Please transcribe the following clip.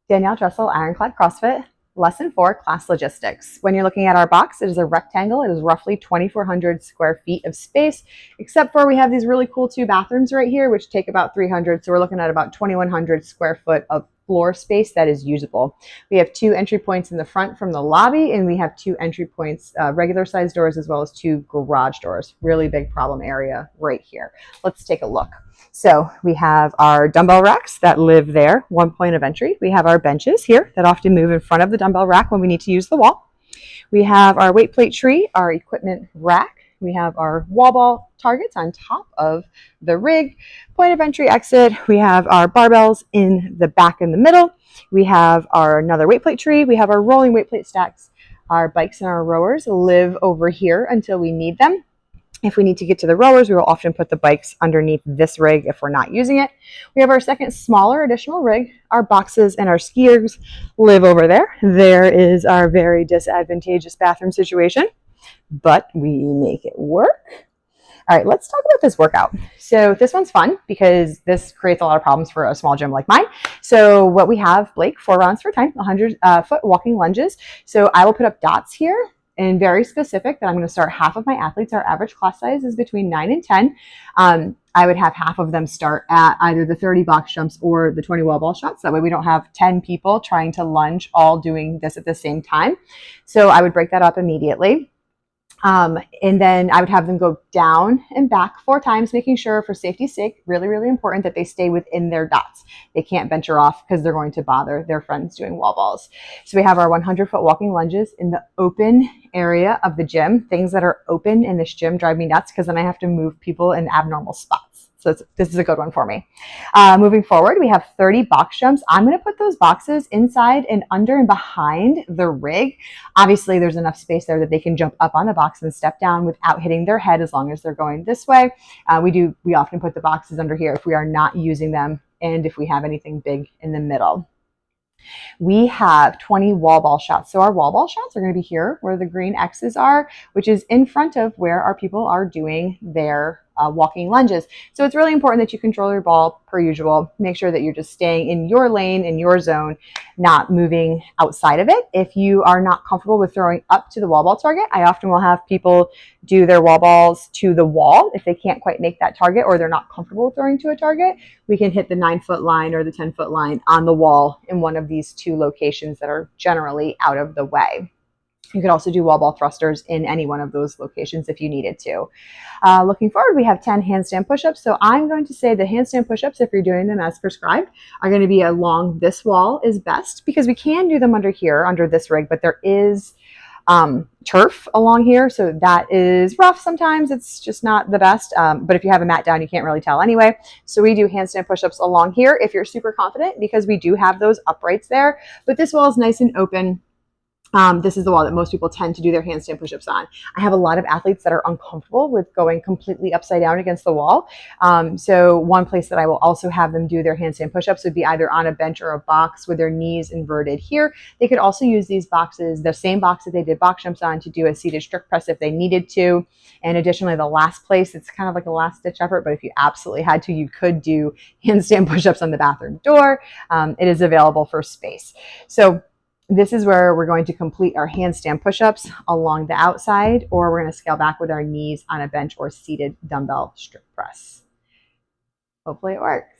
Danielle Dressel, Ironclad CrossFit. Lesson 4, class logistics. When you're looking at our box, it is a rectangle. It is roughly 2,400 square feet of space, except for we have these really cool 2 bathrooms right here, which take about 300. So we're looking at about 2,100 square foot of floor space that is usable. We have 2 entry points in the front from the lobby, and we have 2 entry points, regular size doors, as well as 2 garage doors. Really big problem area right here. Let's take a look. So we have our dumbbell racks that live there, one point of entry. We have our benches here that often move in front of the dumbbell rack when we need to use the wall. We have our weight plate tree, our equipment rack. We have our wall ball targets on top of the rig, point of entry, exit. We have our barbells in the back in the middle. We have our another weight plate tree. We have our rolling weight plate stacks. Our bikes and our rowers live over here until we need them. If we need to get to the rowers, we will often put the bikes underneath this rig if we're not using it. We have our second smaller additional rig. Our boxes and our skiers live over there. There is our very disadvantageous bathroom situation, but we make it work. All right, let's talk about this workout. So this one's fun because this creates a lot of problems for a small gym like mine. So what we have, Blake, 4 rounds per time, 100-foot walking lunges. So I will put up dots here, and very specific that I'm going to start half of my athletes. Our average class size is between 9 and 10. I would have half of them start at either the 30 box jumps or the 20 wall ball shots. That way we don't have 10 people trying to lunge all doing this at the same time. So I would break that up immediately. And then I would have them go down and back 4 times, making sure for safety's sake, really, really important that they stay within their dots. They can't venture off because they're going to bother their friends doing wall balls. So we have our 100-foot walking lunges in the open area of the gym. Things that are open in this gym drive me nuts because then I have to move people in abnormal spots. So this is a good one for me. Moving forward, we have 30 box jumps. I'm going to put those boxes inside and under and behind the rig. Obviously, there's enough space there that they can jump up on the box and step down without hitting their head as long as they're going this way. We often put the boxes under here if we are not using them and if we have anything big in the middle. We have 20 wall ball shots. So our wall ball shots are going to be here where the green X's are, which is in front of where our people are doing their walking lunges. So it's really important that you control your ball per usual. Make sure that you're just staying in your lane, in your zone, not moving outside of it. If you are not comfortable with throwing up to the wall ball target, I often will have people do their wall balls to the wall. If they can't quite make that target or they're not comfortable with throwing to a target, we can hit the 9-foot line or the 10-foot line on the wall in one of these 2 locations that are generally out of the way. You could also do wall ball thrusters in any one of those locations if you needed to. Looking forward, we have 10 handstand push-ups. So I'm going to say the handstand push-ups, if you're doing them as prescribed, are going to be along this wall is best because we can do them under here, under this rig, but there is turf along here. So that is rough sometimes. It's just not the best. But if you have a mat down, you can't really tell anyway. So we do handstand push-ups along here if you're super confident because we do have those uprights there. But this wall is nice and open. This is the wall that most people tend to do their handstand push-ups on. I have a lot of athletes that are uncomfortable with going completely upside down against the wall. So one place that I will also have them do their handstand push-ups would be either on a bench or a box with their knees inverted here. They could also use these boxes, the same box that they did box jumps on, to do a seated strict press if they needed to. And additionally, the last place, it's kind of like a last ditch effort, but if you absolutely had to, you could do handstand push-ups on the bathroom door. It is available for space. So this is where we're going to complete our handstand push-ups along the outside, or we're going to scale back with our knees on a bench or seated dumbbell strict press. Hopefully it works.